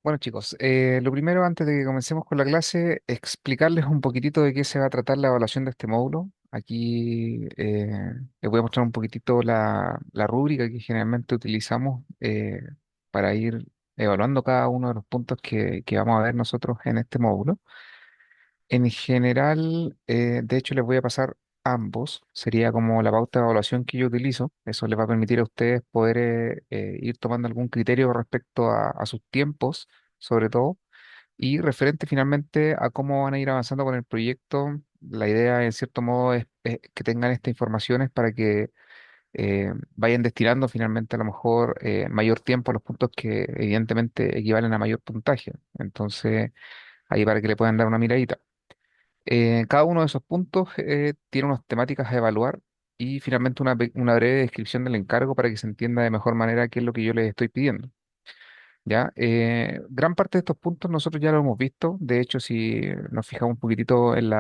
Bueno, chicos, lo primero antes de que comencemos con la clase, explicarles un poquitito de qué se va a tratar la evaluación de este módulo. Aquí les voy a mostrar un poquitito la rúbrica que generalmente utilizamos para ir evaluando cada uno de los puntos que vamos a ver nosotros en este módulo. En general, de hecho, les voy a pasar ambos. Sería como la pauta de evaluación que yo utilizo. Eso les va a permitir a ustedes poder ir tomando algún criterio respecto a sus tiempos, sobre todo, y referente finalmente a cómo van a ir avanzando con el proyecto. La idea, en cierto modo, es que tengan estas informaciones para que vayan destinando finalmente a lo mejor mayor tiempo a los puntos que evidentemente equivalen a mayor puntaje. Entonces, ahí para que le puedan dar una miradita. Cada uno de esos puntos tiene unas temáticas a evaluar y finalmente una breve descripción del encargo para que se entienda de mejor manera qué es lo que yo les estoy pidiendo. ¿Ya? Gran parte de estos puntos nosotros ya lo hemos visto. De hecho, si nos fijamos un poquitito en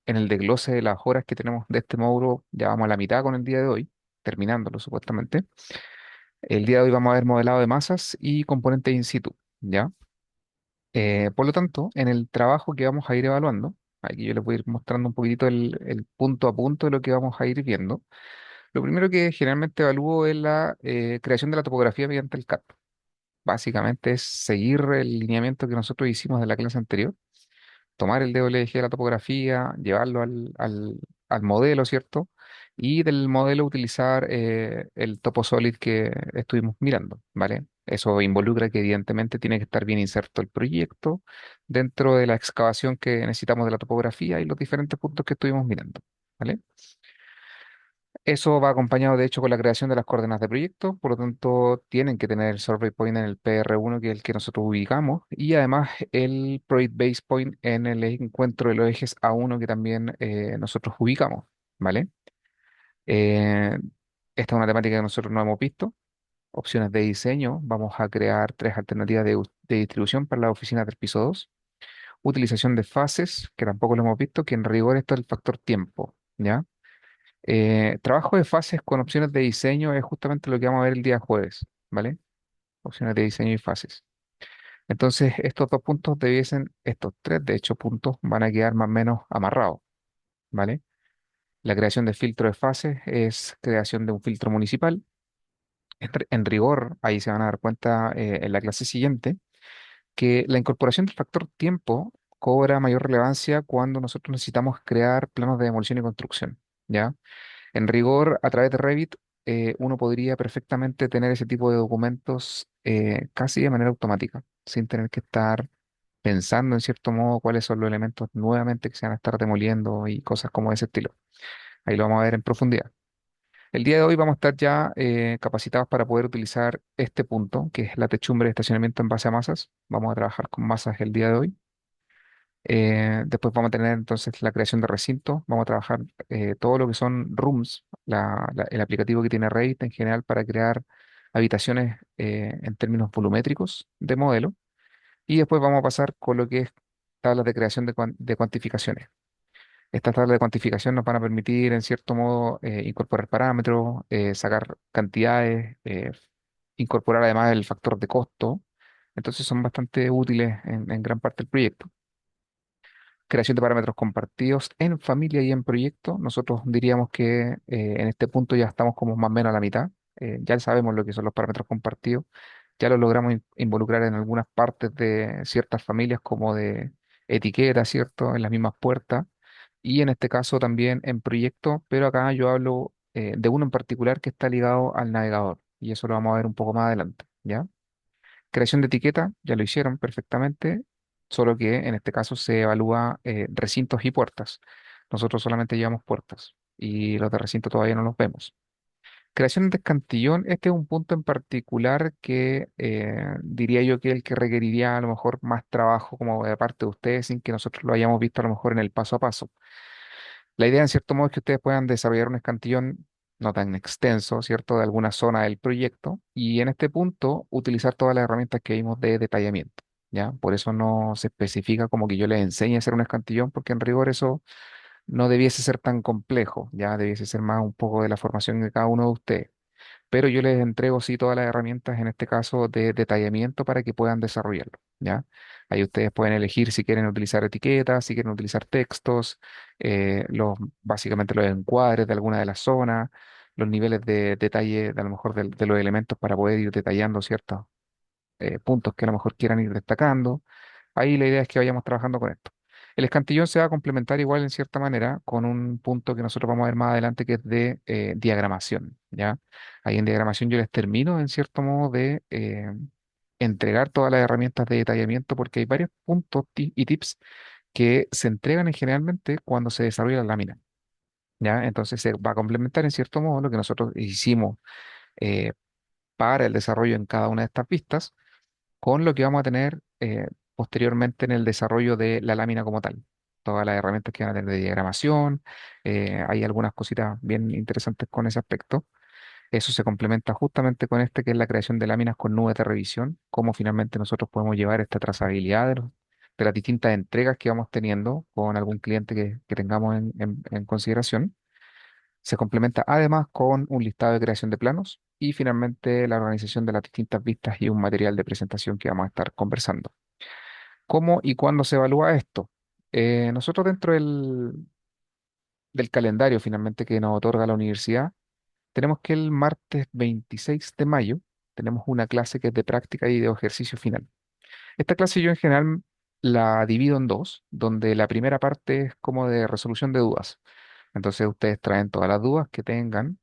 el desglose de las horas que tenemos de este módulo, ya vamos a la mitad con el día de hoy, terminándolo supuestamente. El día de hoy vamos a ver modelado de masas y componentes in situ. ¿Ya? Por lo tanto, en el trabajo que vamos a ir evaluando, aquí yo les voy a ir mostrando un poquitito el punto a punto de lo que vamos a ir viendo. Lo primero que generalmente evalúo es la creación de la topografía mediante el CAD. Básicamente es seguir el lineamiento que nosotros hicimos de la clase anterior, tomar el dedo eje de la topografía, llevarlo al modelo, ¿cierto? Y del modelo utilizar el topo solid que estuvimos mirando, ¿vale? Eso involucra que evidentemente tiene que estar bien inserto el proyecto dentro de la excavación que necesitamos de la topografía y los diferentes puntos que estuvimos mirando, ¿vale? Eso va acompañado, de hecho, con la creación de las coordenadas de proyecto, por lo tanto, tienen que tener el survey point en el PR1, que es el que nosotros ubicamos, y además el project base point en el encuentro de los ejes A1, que también nosotros ubicamos, ¿vale? Eh, Esta es una temática que nosotros no hemos visto. Opciones de diseño, vamos a crear tres alternativas de distribución para la oficina del piso 2. Utilización de fases, que tampoco lo hemos visto, que en rigor esto es el factor tiempo, ¿ya? Trabajo de fases con opciones de diseño es justamente lo que vamos a ver el día jueves, ¿vale? Opciones de diseño y fases. Entonces, estos dos puntos debiesen, estos tres, de hecho, puntos van a quedar más o menos amarrados, ¿vale? La creación de filtro de fases es creación de un filtro municipal. En rigor, ahí se van a dar cuenta en la clase siguiente, que la incorporación del factor tiempo cobra mayor relevancia cuando nosotros necesitamos crear planos de demolición y construcción, ¿ya? En rigor, a través de Revit, uno podría perfectamente tener ese tipo de documentos casi de manera automática, sin tener que estar pensando en cierto modo cuáles son los elementos nuevamente que se van a estar demoliendo y cosas como ese estilo. Ahí lo vamos a ver en profundidad. El día de hoy vamos a estar ya capacitados para poder utilizar este punto, que es la techumbre de estacionamiento en base a masas. Vamos a trabajar con masas el día de hoy. Después vamos a tener entonces la creación de recintos, vamos a trabajar todo lo que son rooms, el aplicativo que tiene Revit en general para crear habitaciones en términos volumétricos de modelo. Y después vamos a pasar con lo que es tablas de creación de cuantificaciones. Estas tablas de cuantificación nos van a permitir, en cierto modo, incorporar parámetros, sacar cantidades, incorporar además el factor de costo. Entonces son bastante útiles en gran parte del proyecto. Creación de parámetros compartidos en familia y en proyecto. Nosotros diríamos que en este punto ya estamos como más o menos a la mitad. Ya sabemos lo que son los parámetros compartidos. Ya los logramos involucrar en algunas partes de ciertas familias como de etiquetas, ¿cierto? En las mismas puertas. Y en este caso también en proyecto, pero acá yo hablo de uno en particular que está ligado al navegador. Y eso lo vamos a ver un poco más adelante, ¿ya? Creación de etiqueta, ya lo hicieron perfectamente, solo que en este caso se evalúa recintos y puertas. Nosotros solamente llevamos puertas y los de recinto todavía no los vemos. Creación de escantillón, este es un punto en particular que diría yo que es el que requeriría a lo mejor más trabajo como de parte de ustedes sin que nosotros lo hayamos visto a lo mejor en el paso a paso. La idea, en cierto modo, es que ustedes puedan desarrollar un escantillón no tan extenso, ¿cierto?, de alguna zona del proyecto y en este punto utilizar todas las herramientas que vimos de detallamiento, ¿ya? Por eso no se especifica como que yo les enseñe a hacer un escantillón, porque en rigor eso no debiese ser tan complejo, ya debiese ser más un poco de la formación de cada uno de ustedes. pero yo les entrego sí todas las herramientas, en este caso de detallamiento, para que puedan desarrollarlo, ¿ya? Ahí ustedes pueden elegir si quieren utilizar etiquetas, si quieren utilizar textos, básicamente los encuadres de alguna de las zonas, los niveles de detalle de a lo mejor de los elementos para poder ir detallando ciertos puntos que a lo mejor quieran ir destacando. Ahí la idea es que vayamos trabajando con esto. El escantillón se va a complementar igual en cierta manera con un punto que nosotros vamos a ver más adelante que es de diagramación, ¿ya? Ahí en diagramación yo les termino en cierto modo de entregar todas las herramientas de detallamiento porque hay varios puntos y tips que se entregan generalmente cuando se desarrolla la lámina, ¿ya? Entonces se va a complementar en cierto modo lo que nosotros hicimos eh, para el desarrollo en cada una de estas pistas con lo que vamos a tener posteriormente en el desarrollo de la lámina como tal. Todas las herramientas que van a tener de diagramación, hay algunas cositas bien interesantes con ese aspecto. Eso se complementa justamente con este que es la creación de láminas con nubes de revisión, cómo finalmente nosotros podemos llevar esta trazabilidad de las distintas entregas que vamos teniendo con algún cliente que tengamos en consideración. Se complementa además con un listado de creación de planos y finalmente la organización de las distintas vistas y un material de presentación que vamos a estar conversando. ¿Cómo y cuándo se evalúa esto? Nosotros dentro del calendario finalmente que nos otorga la universidad, tenemos que el martes 26 de mayo tenemos una clase que es de práctica y de ejercicio final. Esta clase yo en general la divido en dos, donde la primera parte es como de resolución de dudas. Entonces ustedes traen todas las dudas que tengan,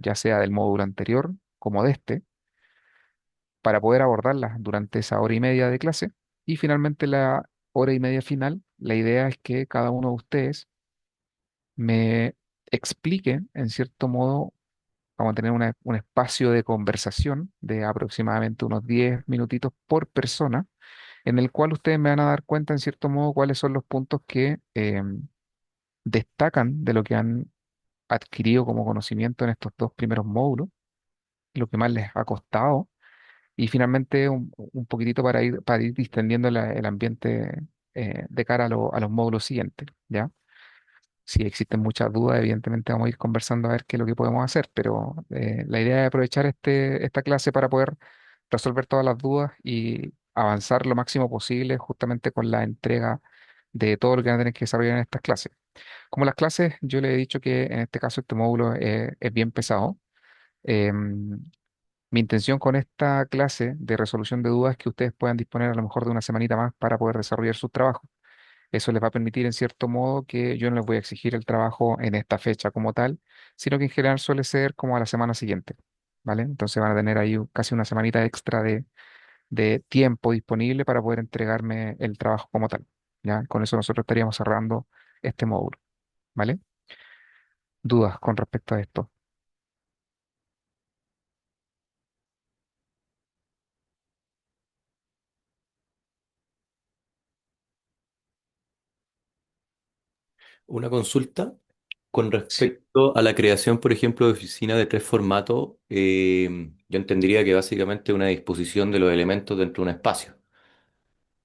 ya sea del módulo anterior como de este, para poder abordarlas durante esa hora y media de clase. Y finalmente la hora y media final, la idea es que cada uno de ustedes me explique, en cierto modo, vamos a tener un espacio de conversación de aproximadamente unos 10 minutitos por persona, en el cual ustedes me van a dar cuenta, en cierto modo, cuáles son los puntos que destacan de lo que han adquirido como conocimiento en estos dos primeros módulos, lo que más les ha costado y finalmente un poquitito para ir distendiendo el ambiente de cara a los módulos siguientes, ¿ya? Si existen muchas dudas, evidentemente vamos a ir conversando a ver qué es lo que podemos hacer, pero la idea es aprovechar esta clase para poder resolver todas las dudas y avanzar lo máximo posible justamente con la entrega de todo lo que van a tener que desarrollar en estas clases. Como las clases, yo le he dicho que en este caso este módulo es bien pesado. em, Mi intención con esta clase de resolución de dudas es que ustedes puedan disponer a lo mejor de una semanita más para poder desarrollar sus trabajos. Eso les va a permitir en cierto modo que yo no les voy a exigir el trabajo en esta fecha como tal, sino que en general suele ser como a la semana siguiente, ¿vale? Entonces van a tener ahí casi una semanita extra de tiempo disponible para poder entregarme el trabajo como tal, ¿ya? Con eso nosotros estaríamos cerrando este módulo, ¿vale? ¿Dudas con respecto a esto? Una consulta con Sí. respecto a la creación, por ejemplo, de oficina de tres formatos. Yo entendería que básicamente una disposición de los elementos dentro de un espacio.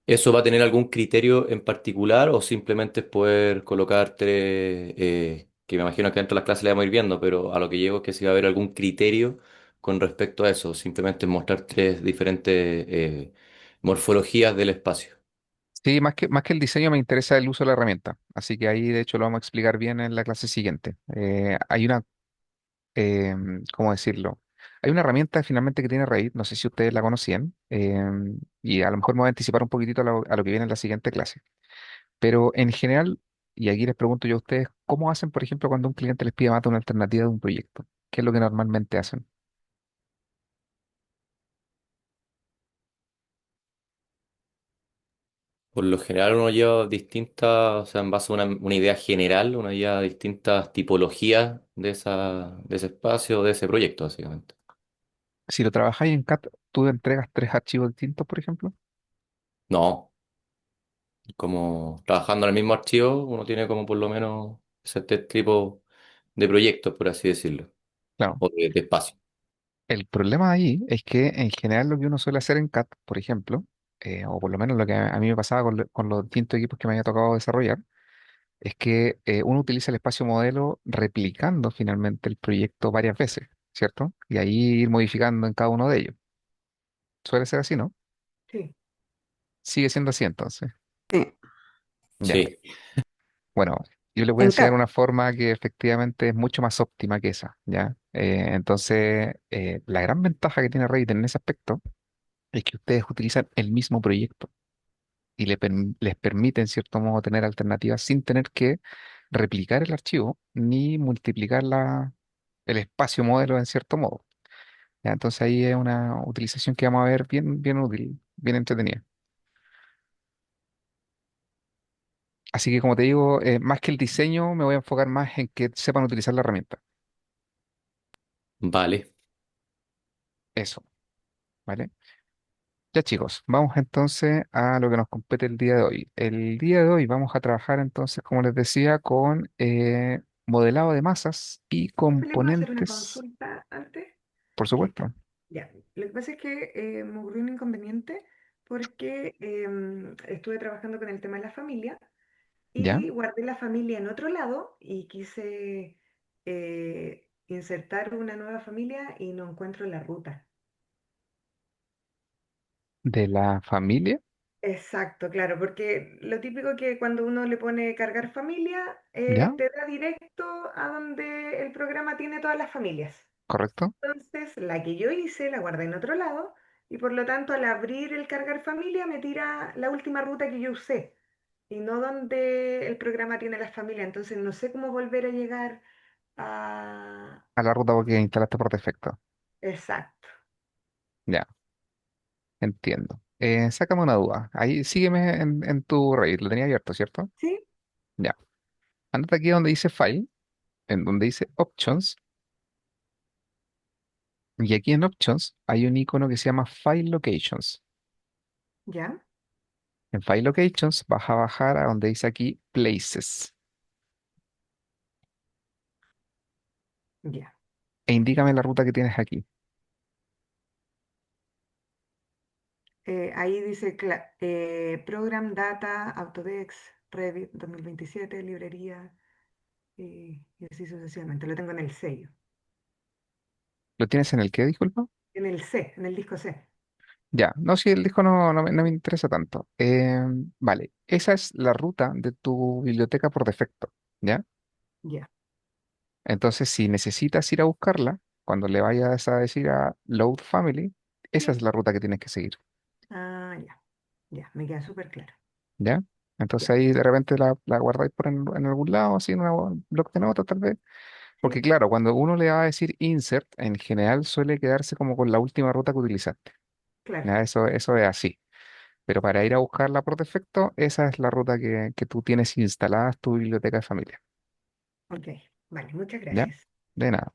¿Eso va a tener algún criterio en particular o simplemente es poder colocar tres, que me imagino que dentro de las clases le vamos a ir viendo, pero a lo que llego es que si va a haber algún criterio con respecto a eso, simplemente mostrar tres diferentes morfologías del espacio? Sí, más que el diseño me interesa el uso de la herramienta, así que ahí de hecho lo vamos a explicar bien en la clase siguiente. Hay ¿cómo decirlo? Hay una herramienta finalmente que tiene Revit, no sé si ustedes la conocían, y a lo mejor me voy a anticipar un poquitito a lo que viene en la siguiente clase, pero en general, y aquí les pregunto yo a ustedes, ¿cómo hacen, por ejemplo, cuando un cliente les pide más de una alternativa de un proyecto? ¿Qué es lo que normalmente hacen? Por lo general uno lleva distintas, o sea, en base a una idea general, uno lleva distintas tipologías de ese espacio, de ese proyecto, básicamente. Si lo trabajáis en CAD, tú entregas tres archivos distintos, por ejemplo. No, como trabajando en el mismo archivo, uno tiene como por lo menos ese tipo de proyectos, por así decirlo, Claro. o de espacio. El problema ahí es que en general lo que uno suele hacer en CAD, por ejemplo, o por lo menos lo que a mí me pasaba con los distintos equipos que me había tocado desarrollar, es que uno utiliza el espacio modelo replicando finalmente el proyecto varias veces, ¿cierto? Y ahí ir modificando en cada uno de ellos. Suele ser así, ¿no? Sí. Sigue siendo así entonces. Sí. Ya. Sí, Bueno, yo le voy a En enseñar CAP. una forma que efectivamente es mucho más óptima que esa, ¿ya? Entonces, la gran ventaja que tiene Revit en ese aspecto es que ustedes utilizan el mismo proyecto y les permite, en cierto modo, tener alternativas sin tener que replicar el archivo ni multiplicar el espacio modelo en cierto modo. ¿Ya? Entonces ahí es una utilización que vamos a ver bien, bien útil, bien entretenida. Así que como te digo, más que el diseño, me voy a enfocar más en que sepan utilizar la herramienta. vale. Eso, ¿vale? Ya chicos, vamos entonces a lo que nos compete el día de hoy. El día de hoy vamos a trabajar entonces, como les decía, con modelado de masas y Profe, ¿le puedo hacer una componentes, consulta antes? por Eh, supuesto. ya, lo que pasa es que me ocurrió un inconveniente porque estuve trabajando con el tema de la familia ¿Ya? y guardé la familia en otro lado y quise insertar una nueva familia y no encuentro la ruta. De la familia, Exacto, claro, porque lo típico que cuando uno le pone cargar familia, ¿ya? te da directo a donde el programa tiene todas las familias. ¿Correcto? Entonces, la que yo hice la guardé en otro lado y por lo tanto al abrir el cargar familia me tira la última ruta que yo usé y no donde el programa tiene las familias. Entonces, no sé cómo volver a llegar a... A la ruta que instalaste por defecto. Exacto. Ya, entiendo. Sácame una duda. Ahí sígueme en tu Revit, lo tenía abierto, ¿cierto? ¿Sí? Ya. Andate aquí donde dice File, en donde dice Options, y aquí en Options hay un icono que se llama File Locations. ¿Ya? En File Locations vas a bajar a donde dice aquí Places Ya. e indícame la ruta que tienes aquí. Ahí dice Program Data Autodex Revit 2027 librería y así sucesivamente. Lo tengo en el sello. ¿Lo tienes en el qué, disculpa? En el C, en el disco C. Ya, no, si el disco no me interesa tanto. Vale, esa es la ruta de tu biblioteca por defecto, ¿ya? Ya. Entonces, si necesitas ir a buscarla, cuando le vayas a decir a Load Family, esa Sí. es la ruta que tienes que seguir, Ah, ya. Ya, me queda súper claro. ¿ya? Entonces Ya. ahí de repente la guardáis en algún lado, así en un bloc de notas tal vez. Porque Sí, claro, cuando uno le va a decir insert, en general suele quedarse como con la última ruta que utilizaste. claro. ¿Ya? Eso es así. Pero para ir a buscarla por defecto, esa es la ruta que tú tienes instalada en tu biblioteca de familia. Ok. Vale, muchas ¿Ya? gracias. De nada.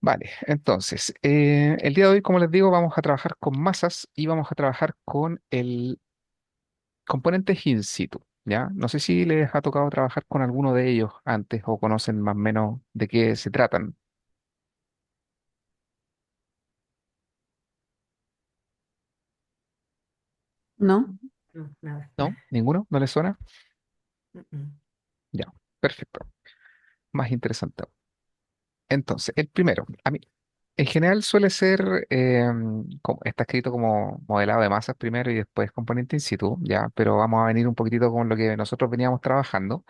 Vale, entonces, el día de hoy, como les digo, vamos a trabajar con masas y vamos a trabajar con el componente in situ. ¿Ya? No sé si les ha tocado trabajar con alguno de ellos antes o conocen más o menos de qué se tratan. ¿No? No, nada. ¿No? ¿Ninguno? ¿No les suena? Mm, mm. Ya, perfecto. Más interesante. Entonces, el primero, a mí, en general suele ser, está escrito como modelado de masas primero y después componente in situ, ya, pero vamos a venir un poquitito con lo que nosotros veníamos trabajando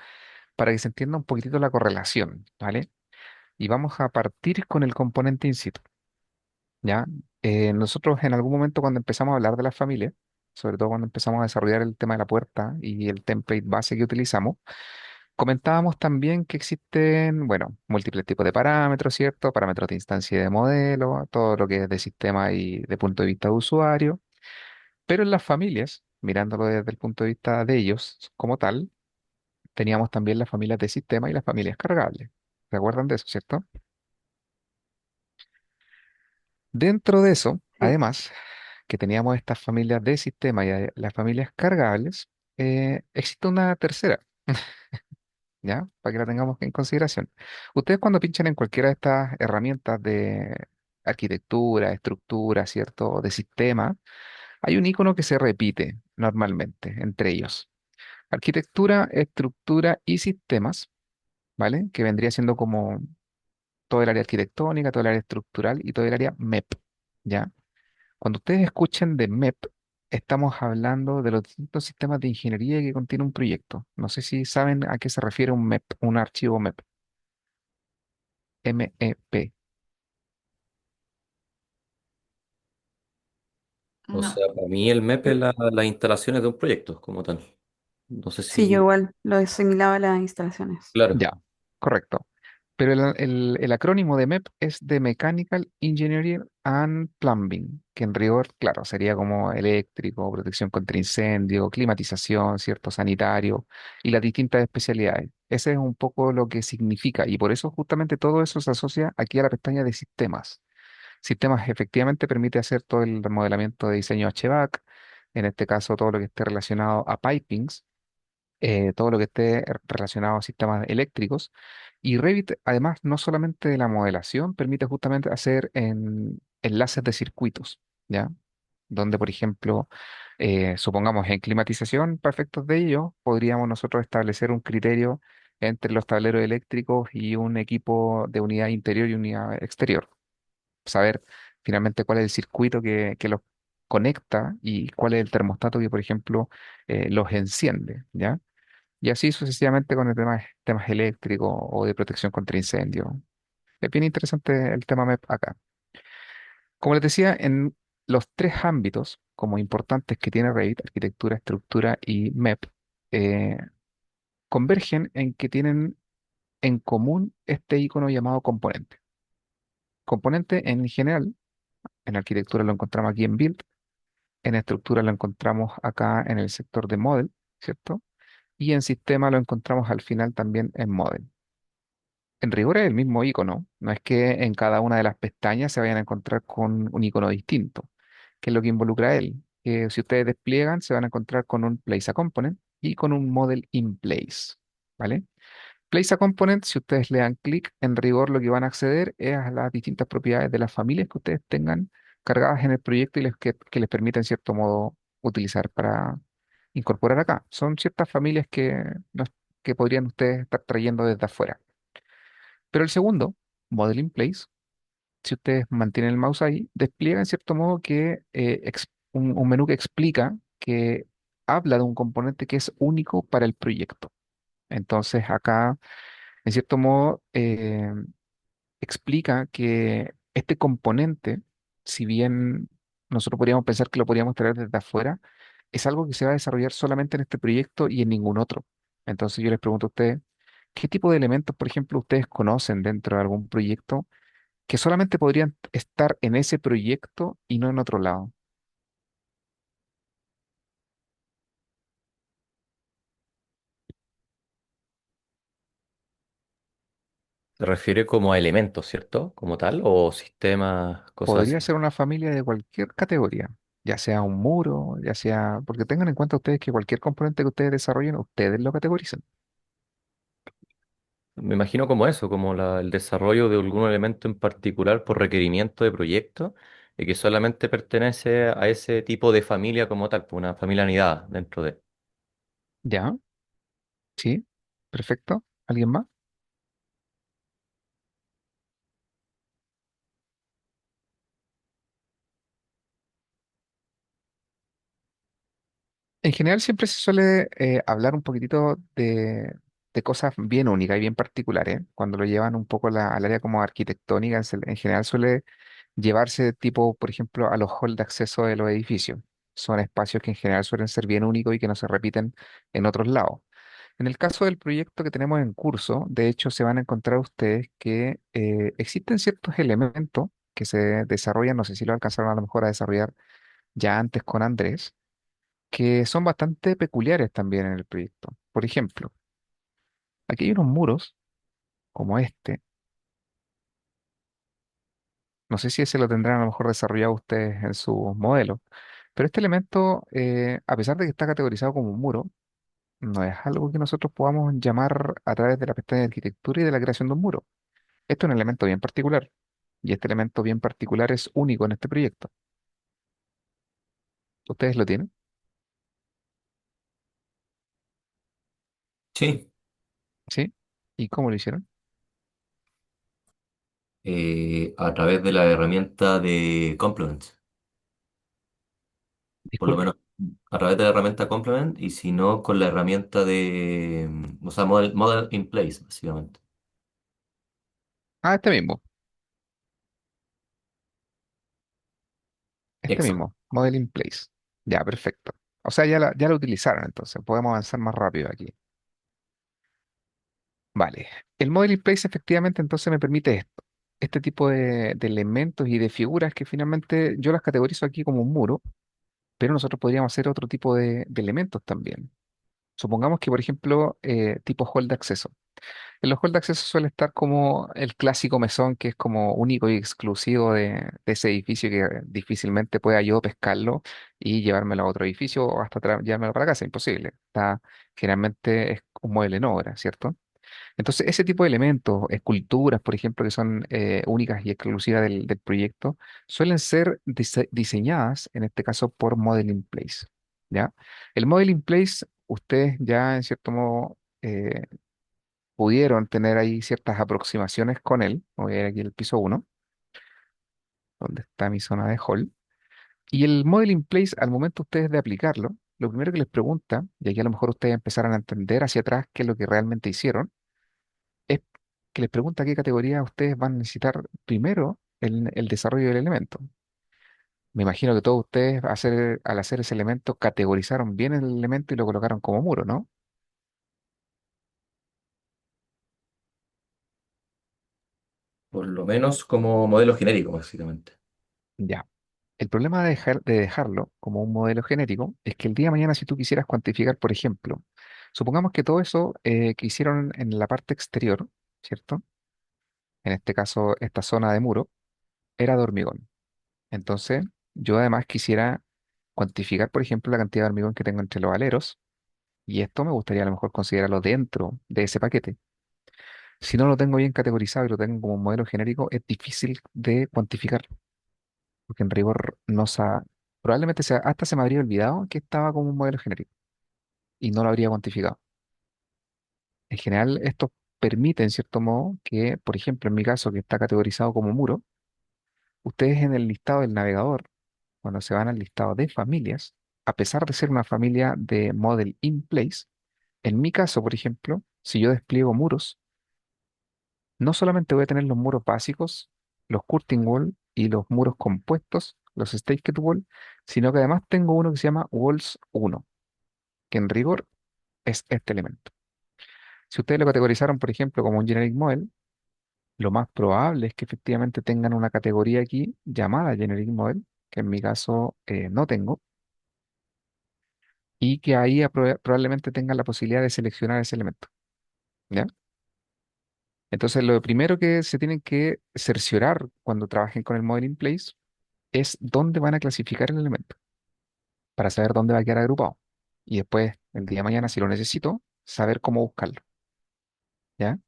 para que se entienda un poquitito la correlación, ¿vale? Y vamos a partir con el componente in situ, ¿ya? Nosotros en algún momento cuando empezamos a hablar de la familia, sobre todo cuando empezamos a desarrollar el tema de la puerta y el template base que utilizamos, comentábamos también que existen, bueno, múltiples tipos de parámetros, ¿cierto? Parámetros de instancia y de modelo, todo lo que es de sistema y de punto de vista de usuario, pero en las familias, mirándolo desde el punto de vista de ellos como tal, teníamos también las familias de sistema y las familias cargables. ¿Se acuerdan de eso, cierto? Dentro de eso, Sí, además, que teníamos estas familias de sistema y las familias cargables, existe una tercera. ¿Ya? Para que la tengamos en consideración. Ustedes cuando pinchan en cualquiera de estas herramientas de arquitectura, estructura, ¿cierto? O de sistema, hay un icono que se repite normalmente entre ellos. Arquitectura, estructura y sistemas, ¿vale? Que vendría siendo como todo el área arquitectónica, todo el área estructural y todo el área MEP, ¿ya? Cuando ustedes escuchen de MEP, estamos hablando de los distintos sistemas de ingeniería que contiene un proyecto. No sé si saben a qué se refiere un MEP, un archivo MEP. MEP. O No. sea, para mí el MEP es las instalaciones de un proyecto como tal. No sé Sí, yo si, igual lo asimilaba a las instalaciones. claro. Ya, correcto. Pero el acrónimo de MEP es de Mechanical Engineering and Plumbing, que en rigor, claro, sería como eléctrico, protección contra incendio, climatización, cierto, sanitario y las distintas especialidades. Ese es un poco lo que significa y por eso justamente todo eso se asocia aquí a la pestaña de sistemas. Sistemas efectivamente permite hacer todo el remodelamiento de diseño HVAC, en este caso todo lo que esté relacionado a pipings, todo lo que esté relacionado a sistemas eléctricos. Y Revit, además, no solamente de la modelación, permite justamente hacer enlaces de circuitos, ¿ya? Donde, por ejemplo, supongamos en climatización, para efectos de ello, podríamos nosotros establecer un criterio entre los tableros eléctricos y un equipo de unidad interior y unidad exterior. Saber finalmente cuál es el circuito que los conecta y cuál es el termostato que, por ejemplo, los enciende, ¿ya? Y así sucesivamente con el temas eléctricos o de protección contra incendio. Es bien interesante el tema MEP acá. Como les decía, en los tres ámbitos como importantes que tiene Revit, arquitectura, estructura y MEP, eh, convergen en que tienen en común este icono llamado componente. Componente en general, en arquitectura lo encontramos aquí en Build, en estructura lo encontramos acá en el sector de Model, ¿cierto? Y en sistema lo encontramos al final también en Model. En rigor es el mismo icono, no es que en cada una de las pestañas se vayan a encontrar con un icono distinto, que es lo que involucra él. Que si ustedes despliegan, se van a encontrar con un Place a Component y con un Model in Place, ¿vale? Place a Component, si ustedes le dan clic, en rigor lo que van a acceder es a las distintas propiedades de las familias que ustedes tengan cargadas en el proyecto y que les permiten, en cierto modo, utilizar para incorporar acá. Son ciertas familias que podrían ustedes estar trayendo desde afuera. Pero el segundo, Model in Place, si ustedes mantienen el mouse ahí, despliega en cierto modo que un menú que explica que habla de un componente que es único para el proyecto. Entonces acá, en cierto modo, explica que este componente, si bien nosotros podríamos pensar que lo podríamos traer desde afuera, es algo que se va a desarrollar solamente en este proyecto y en ningún otro. Entonces yo les pregunto a ustedes, ¿qué tipo de elementos, por ejemplo, ustedes conocen dentro de algún proyecto que solamente podrían estar en ese proyecto y no en otro lado? Se refiere como a elementos, ¿cierto? Como tal, o sistemas, cosas Podría así. ser una familia de cualquier categoría, ya sea un muro, ya sea, porque tengan en cuenta ustedes que cualquier componente que ustedes desarrollen, ustedes lo categorizan. Me imagino como eso, como el desarrollo de algún elemento en particular por requerimiento de proyecto y que solamente pertenece a ese tipo de familia como tal, pues una familia anidada dentro de. ¿Ya? ¿Sí? Perfecto. ¿Alguien más? En general siempre se suele hablar un poquitito de cosas bien únicas y bien particulares. Cuando lo llevan un poco al área como arquitectónica, en general suele llevarse tipo, por ejemplo, a los halls de acceso de los edificios. Son espacios que en general suelen ser bien únicos y que no se repiten en otros lados. En el caso del proyecto que tenemos en curso, de hecho, se van a encontrar ustedes que existen ciertos elementos que se desarrollan, no sé si lo alcanzaron a lo mejor a desarrollar ya antes con Andrés, que son bastante peculiares también en el proyecto. Por ejemplo, aquí hay unos muros como este, no sé si ese lo tendrán a lo mejor desarrollado ustedes en su modelo, pero este elemento, a pesar de que está categorizado como un muro, no es algo que nosotros podamos llamar a través de la pestaña de arquitectura y de la creación de un muro. Esto es un elemento bien particular y este elemento bien particular es único en este proyecto. ¿Ustedes lo tienen? Sí, ¿Sí? ¿Y cómo lo hicieron? a través de la herramienta de Complement. Por lo Disculpe. menos a través de la herramienta Complement y si no con la herramienta de, o sea, Model in Place, básicamente. Ah, este mismo. Este Exacto. mismo. Modeling Place. Ya, perfecto. O sea, ya la utilizaron, entonces podemos avanzar más rápido aquí. Vale. El Modeling Place efectivamente entonces me permite esto. Este tipo de elementos y de figuras que finalmente yo las categorizo aquí como un muro, pero nosotros podríamos hacer otro tipo de elementos también. Supongamos que, por ejemplo, tipo hall de acceso. En los hall de acceso suele estar como el clásico mesón que es como único y exclusivo de ese edificio que difícilmente pueda yo pescarlo y llevármelo a otro edificio o hasta llevármelo para casa, imposible. Generalmente es un mueble en obra, ¿cierto? Entonces, ese tipo de elementos, esculturas, por ejemplo, que son únicas y exclusivas del proyecto, suelen ser diseñadas, en este caso, por Modeling Place, ¿ya? El Modeling Place, ustedes ya, en cierto modo, pudieron tener ahí ciertas aproximaciones con él. Voy a ir aquí al piso uno, donde está mi zona de hall. Y el Modeling Place, al momento ustedes de aplicarlo, lo primero que les pregunta, y aquí a lo mejor ustedes empezarán a entender hacia atrás qué es lo que realmente hicieron, es que les pregunta qué categoría ustedes van a necesitar primero el desarrollo del elemento. Me imagino que todos ustedes al hacer ese elemento categorizaron bien el elemento y lo colocaron como muro, ¿no? Por lo menos como modelo genérico, básicamente. Ya. El problema de dejarlo como un modelo genérico es que el día de mañana, si tú quisieras cuantificar, por ejemplo, supongamos que todo eso que hicieron en la parte exterior, ¿cierto? En este caso, esta zona de muro, era de hormigón. Entonces, yo además quisiera cuantificar, por ejemplo, la cantidad de hormigón que tengo entre los aleros, y esto me gustaría a lo mejor considerarlo dentro de ese paquete. Si no lo tengo bien categorizado y lo tengo como un modelo genérico, es difícil de cuantificar, porque en rigor no sa probablemente hasta se me habría olvidado que estaba como un modelo genérico y no lo habría cuantificado. En general, esto permite, en cierto modo, que, por ejemplo, en mi caso, que está categorizado como muro, ustedes en el listado del navegador, cuando se van al listado de familias, a pesar de ser una familia de Model in Place, en mi caso, por ejemplo, si yo despliego muros, no solamente voy a tener los muros básicos, los curtain wall y los muros compuestos, los staked wall, sino que además tengo uno que se llama walls uno, que en rigor es este elemento. Si ustedes lo categorizaron, por ejemplo, como un generic model, lo más probable es que efectivamente tengan una categoría aquí llamada generic model, que en mi caso no tengo, y que ahí probablemente tengan la posibilidad de seleccionar ese elemento, ¿ya? Entonces, lo primero que se tienen que cerciorar cuando trabajen con el Modeling Place es dónde van a clasificar el elemento para saber dónde va a quedar agrupado. Y después, el día de mañana, si lo necesito, saber cómo buscarlo, ¿ya?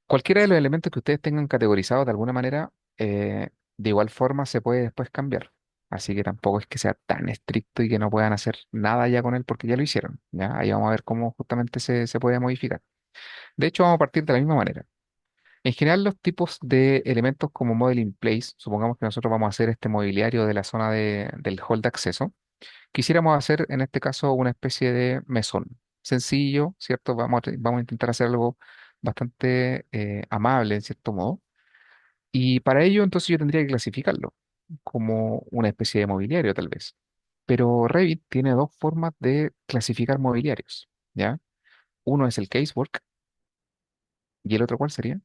Cualquiera de los elementos que ustedes tengan categorizados de alguna manera, de igual forma se puede después cambiar. Así que tampoco es que sea tan estricto y que no puedan hacer nada ya con él porque ya lo hicieron, ¿ya? Ahí vamos a ver cómo justamente se puede modificar. De hecho, vamos a partir de la misma manera. En general, los tipos de elementos como model in place, supongamos que nosotros vamos a hacer este mobiliario de la zona del hall de acceso, quisiéramos hacer en este caso una especie de mesón. Sencillo, ¿cierto? Vamos a intentar hacer algo bastante amable, en cierto modo. Y para ello, entonces yo tendría que clasificarlo como una especie de mobiliario, tal vez. Pero Revit tiene dos formas de clasificar mobiliarios, ¿ya? Uno es el casework y el otro, ¿cuál sería?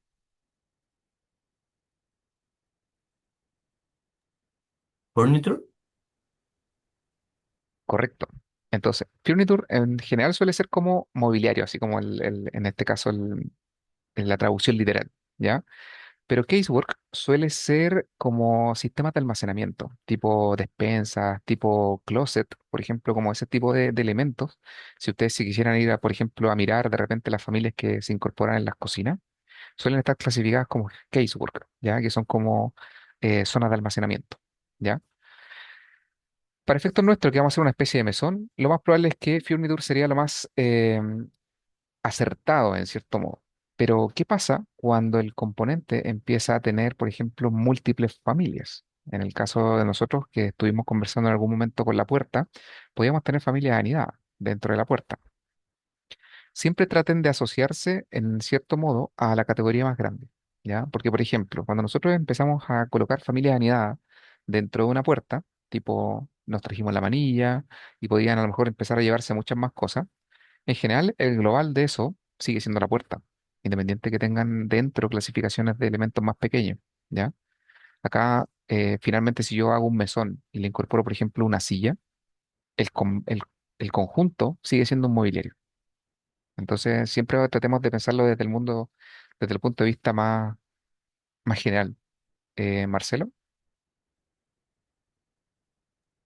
Furniture. Correcto. Entonces, Furniture en general suele ser como mobiliario, así como en este caso en la traducción literal, ¿ya? Pero Casework suele ser como sistemas de almacenamiento, tipo despensas, tipo closet, por ejemplo, como ese tipo de elementos. Si ustedes si quisieran ir, por ejemplo, a mirar de repente las familias que se incorporan en las cocinas, suelen estar clasificadas como Casework, ¿ya? Que son como zonas de almacenamiento, ¿ya? Para efectos nuestros, que vamos a hacer una especie de mesón, lo más probable es que Furniture sería lo más acertado en cierto modo. Pero, ¿qué pasa cuando el componente empieza a tener, por ejemplo, múltiples familias? En el caso de nosotros, que estuvimos conversando en algún momento con la puerta, podíamos tener familias anidadas dentro de la puerta. Siempre traten de asociarse, en cierto modo, a la categoría más grande, ¿ya? Porque, por ejemplo, cuando nosotros empezamos a colocar familias anidadas dentro de una puerta, tipo, nos trajimos la manilla y podían a lo mejor empezar a llevarse muchas más cosas, en general, el global de eso sigue siendo la puerta, independiente que tengan dentro clasificaciones de elementos más pequeños, ¿ya? Acá, finalmente, si yo hago un mesón y le incorporo, por ejemplo, una silla, el conjunto sigue siendo un mobiliario. Entonces, siempre tratemos de pensarlo desde el mundo, desde el punto de vista más general. Marcelo,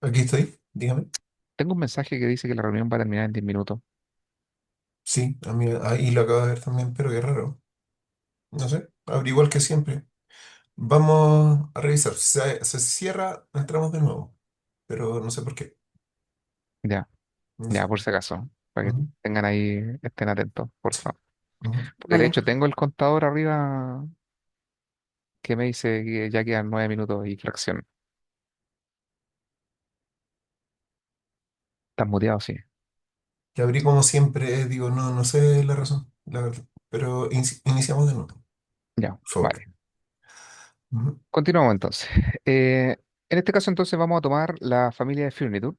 Aquí estoy, dígame. tengo un mensaje que dice que la reunión va a terminar en 10 minutos. Sí, a mí ahí lo acabo de ver también, pero qué raro. No sé, abre igual que siempre. Vamos a revisar. Si se cierra, entramos de nuevo, pero no sé por qué. Ya, No ya, sé. por si acaso, para que Ujú, tengan ahí, estén atentos, por favor. ujú. Porque de Vale. hecho tengo el contador arriba que me dice que ya quedan 9 minutos y fracción. Estás muteado, sí. Que abrí como siempre, digo, no sé la razón, la verdad. Pero iniciamos de nuevo, por Ya, favor. vale. Ujú. Continuamos entonces. En este caso entonces vamos a tomar la familia de Furniture.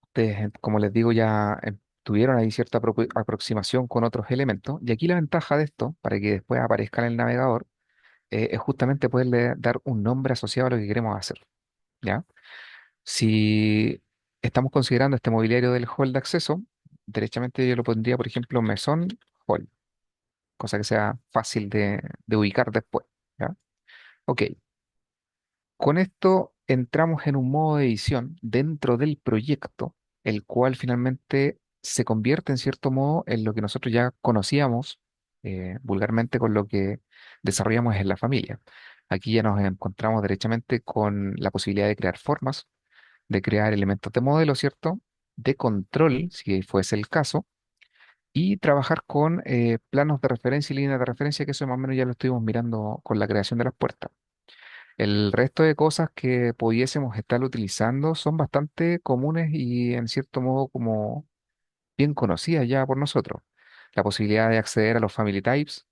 Ustedes, como les digo, ya tuvieron ahí cierta aproximación con otros elementos. Y aquí la ventaja de esto, para que después aparezca en el navegador, es justamente poderle dar un nombre asociado a lo que queremos hacer. ¿Ya? Si estamos considerando este mobiliario del hall de acceso, derechamente yo lo pondría, por ejemplo, mesón hall, cosa que sea fácil de ubicar después. ¿Ya? Ok, con esto entramos en un modo de edición dentro del proyecto, el cual finalmente se convierte en cierto modo en lo que nosotros ya conocíamos vulgarmente con lo que desarrollamos en la familia. Aquí ya nos encontramos derechamente con la posibilidad de crear formas, de crear elementos de modelo, ¿cierto? De control, si fuese el caso, y trabajar con planos de referencia y líneas de referencia, que eso más o menos ya lo estuvimos mirando con la creación de las puertas. El resto de cosas que pudiésemos estar utilizando son bastante comunes y en cierto modo como bien conocidas ya por nosotros. La posibilidad de acceder a los family types,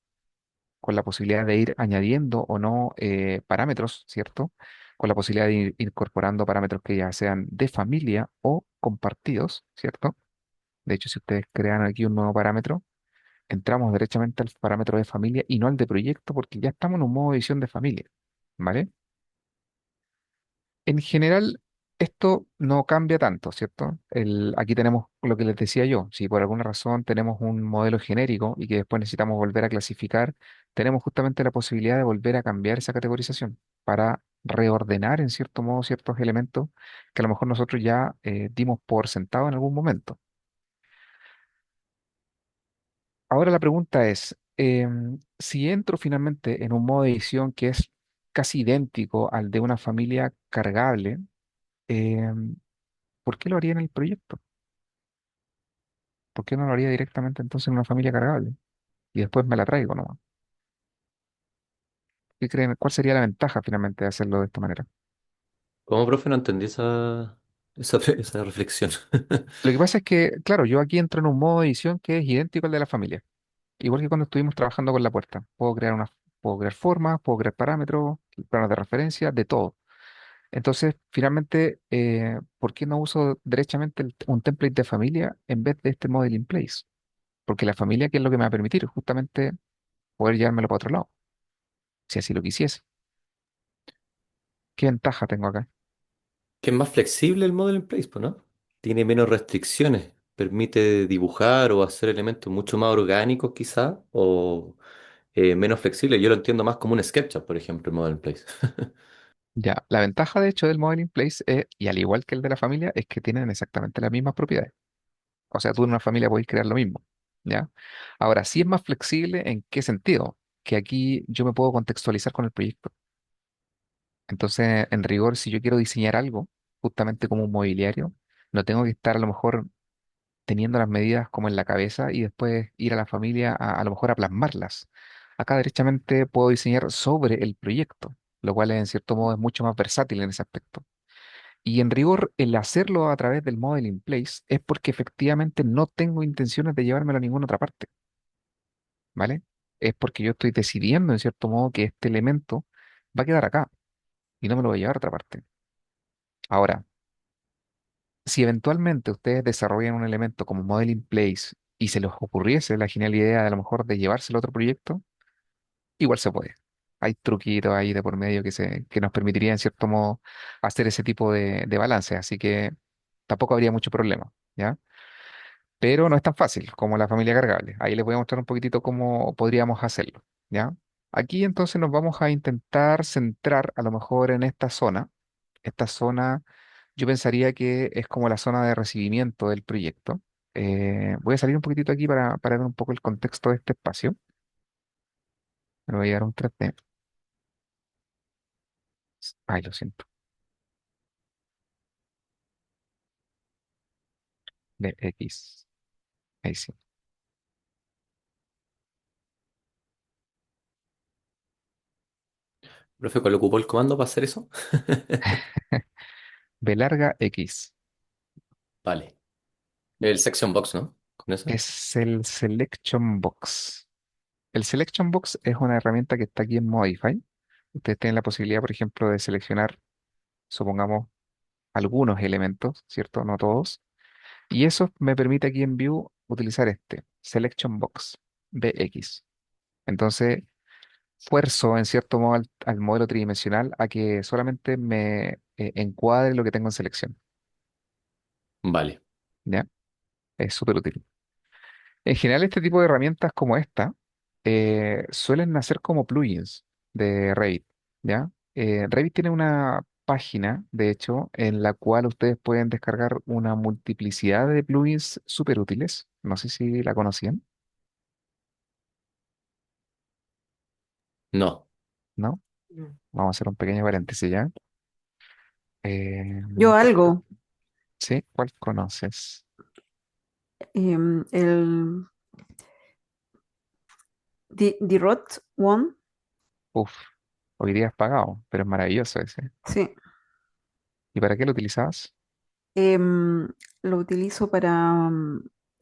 con la posibilidad de ir añadiendo o no parámetros, ¿cierto? Con la posibilidad de ir incorporando parámetros que ya sean de familia o compartidos, ¿cierto? De hecho, si ustedes crean aquí un nuevo parámetro, entramos derechamente al parámetro de familia y no al de proyecto porque ya estamos en un modo de edición de familia, ¿vale? En general, esto no cambia tanto, ¿cierto? Aquí tenemos lo que les decía yo. Si por alguna razón tenemos un modelo genérico y que después necesitamos volver a clasificar, tenemos justamente la posibilidad de volver a cambiar esa categorización para reordenar en cierto modo ciertos elementos que a lo mejor nosotros ya dimos por sentado en algún momento. Ahora la pregunta es, si entro finalmente en un modo de edición que es casi idéntico al de una familia cargable, em, ¿por qué lo haría en el proyecto? ¿Por qué no lo haría directamente entonces en una familia cargable? Y después me la traigo nomás. ¿Qué creen? ¿Cuál sería la ventaja finalmente de hacerlo de esta manera? Como profe no entendí esa reflexión. Lo que pasa es que, claro, yo aquí entro en un modo de edición que es idéntico al de la familia. Igual que cuando estuvimos trabajando con la puerta. Puedo crear formas, puedo crear parámetros, planos de referencia, de todo. Entonces, finalmente, ¿por qué no uso derechamente un template de familia en vez de este model in place? Porque la familia, ¿qué es lo que me va a permitir? Justamente poder llevármelo para otro lado, si así lo quisiese. ¿Qué ventaja tengo acá? Que es más flexible el model in place, pues, ¿no? Tiene menos restricciones. Permite dibujar o hacer elementos mucho más orgánicos, quizá, o menos flexibles. Yo lo entiendo más como un SketchUp, por ejemplo, el model in place. Ya, la ventaja de hecho del model in place es, y al igual que el de la familia, es que tienen exactamente las mismas propiedades. O sea, tú en una familia podés crear lo mismo, ¿ya? Ahora, sí es más flexible en qué sentido, que aquí yo me puedo contextualizar con el proyecto. Entonces, en rigor, si yo quiero diseñar algo, justamente como un mobiliario, no tengo que estar a lo mejor teniendo las medidas como en la cabeza y después ir a la familia a lo mejor a plasmarlas. Acá derechamente puedo diseñar sobre el proyecto, lo cual en cierto modo es mucho más versátil en ese aspecto. Y en rigor, el hacerlo a través del Modeling Place es porque efectivamente no tengo intenciones de llevármelo a ninguna otra parte, ¿vale? Es porque yo estoy decidiendo en cierto modo que este elemento va a quedar acá y no me lo voy a llevar a otra parte. Ahora, si eventualmente ustedes desarrollan un elemento como Modeling Place y se les ocurriese la genial idea de a lo mejor de llevárselo a otro proyecto, igual se puede. Hay truquitos ahí de por medio que nos permitirían, en cierto modo, hacer ese tipo de balance, así que tampoco habría mucho problema, ¿ya? Pero no es tan fácil como la familia cargable. Ahí les voy a mostrar un poquitito cómo podríamos hacerlo, ¿ya? Aquí entonces nos vamos a intentar centrar a lo mejor en esta zona. Esta zona yo pensaría que es como la zona de recibimiento del proyecto. Voy a salir un poquitito aquí para ver un poco el contexto de este espacio. Me voy a dar un 3D. Ay, lo siento. De X. Ahí sí. Profe, ¿cuál ocupó el comando para hacer eso? B larga X. Vale. El section box, ¿no? Con eso. Es el Selection Box. El Selection Box es una herramienta que está aquí en Modify. Ustedes tienen la posibilidad, por ejemplo, de seleccionar, supongamos, algunos elementos, ¿cierto? No todos. Y eso me permite aquí en View utilizar este, Selection Box, BX. Entonces, fuerzo en cierto modo al modelo tridimensional a que solamente me encuadre lo que tengo en selección. Vale. ¿Ya? Es súper útil. En general, este tipo de herramientas como esta suelen nacer como plugins de Revit, ¿ya? Revit tiene una página, de hecho, en la cual ustedes pueden descargar una multiplicidad de plugins súper útiles. No sé si la conocían, No. ¿no? No. Vamos a hacer un pequeño paréntesis, ¿ya? Yo Perfecto. algo, ¿Sí? ¿Cuál conoces? el D-Rot One, Uf, hoy día es pagado, pero es maravilloso ese. sí. ¿Y para qué lo utilizabas? Em, lo utilizo para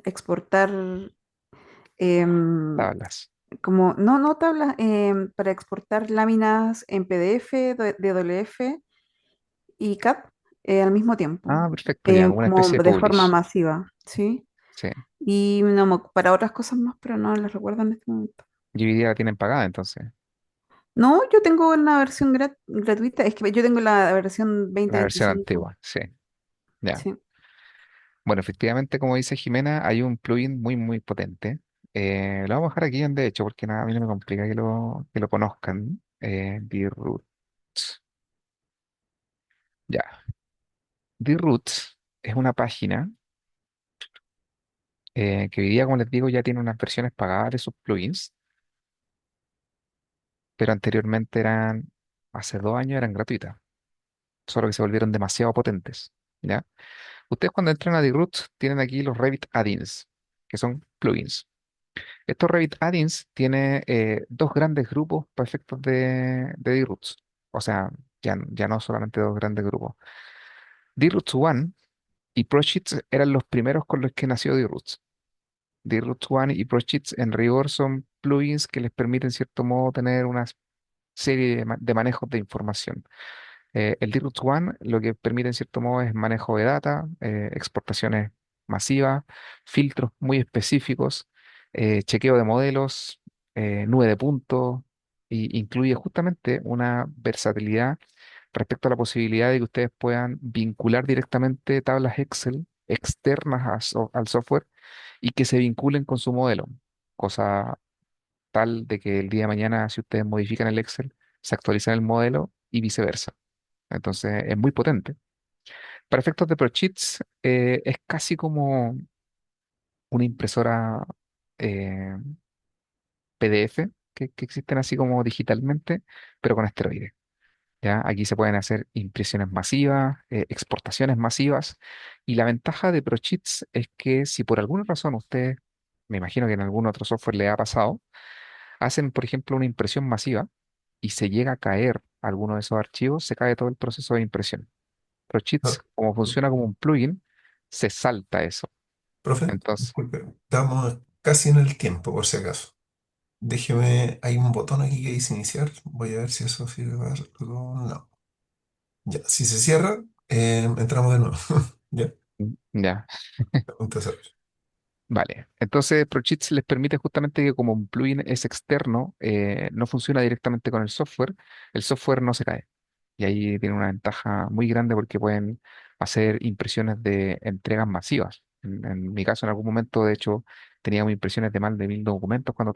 exportar em, Tablas. como, no, no tablas, para exportar láminas en PDF, DWF y CAP al mismo tiempo, Ah, perfecto, ya, como una como especie de de forma publish. masiva, ¿sí? Sí. Y para otras cosas más, pero no las recuerdo en este momento. Y hoy día la tienen pagada, entonces. No, yo tengo una versión gratuita, es que yo tengo la versión La versión 2025. antigua, sí. Ya. Sí. Bueno, efectivamente, como dice Jimena, hay un plugin muy, muy potente. Lo vamos a dejar aquí en de hecho, porque nada, a mí no me complica que lo conozcan. Droot. Ya. Droot es una página que hoy día, como les digo, ya tiene unas versiones pagadas de sus plugins, pero anteriormente hace 2 años eran gratuitas, solo que se volvieron demasiado potentes. ¿Ya? Ustedes cuando entran a Droot tienen aquí los Revit add-ins, que son plugins. Estos Revit add-ins tiene dos grandes grupos para efectos de D-Roots. O sea, ya no solamente dos grandes grupos. D-Roots One y ProSheets eran los primeros con los que nació D-Roots. D-Roots One y ProSheets en rigor son plugins que les permiten, en cierto modo, tener una serie de manejos de información. El D-Roots One lo que permite en cierto modo es manejo de data, exportaciones masivas, filtros muy específicos, chequeo de modelos, nube de puntos, y incluye justamente una versatilidad respecto a la posibilidad de que ustedes puedan vincular directamente tablas Excel externas al software y que se vinculen con su modelo, cosa tal de que el día de mañana, si ustedes modifican el Excel, se actualiza el modelo y viceversa. Entonces es muy potente. Para efectos de ProCheats, es casi como una impresora eh, PDF que existen así como digitalmente, pero con esteroides, ¿ya? Aquí se pueden hacer impresiones masivas, exportaciones masivas, y la ventaja de ProCheats es que si por alguna razón usted, me imagino que en algún otro software le ha pasado, hacen, por ejemplo, una impresión masiva y se llega a caer alguno de esos archivos, se cae todo el proceso de impresión. ProCheats, Ah, como funciona como un plugin, se salta eso. profe, Entonces, disculpe, estamos casi en el tiempo, por si acaso. Déjeme, hay un botón aquí que dice iniciar. Voy a ver si eso sirve para algo. No. Ya, si se cierra, entramos de nuevo. Ya, ya. entonces, Vale, entonces ProCheats les permite justamente que como un plugin es externo, no funciona directamente con el software no se cae. Y ahí tiene una ventaja muy grande porque pueden hacer impresiones de entregas masivas. En mi caso, en algún momento, de hecho, teníamos impresiones de más de 1000 documentos cuando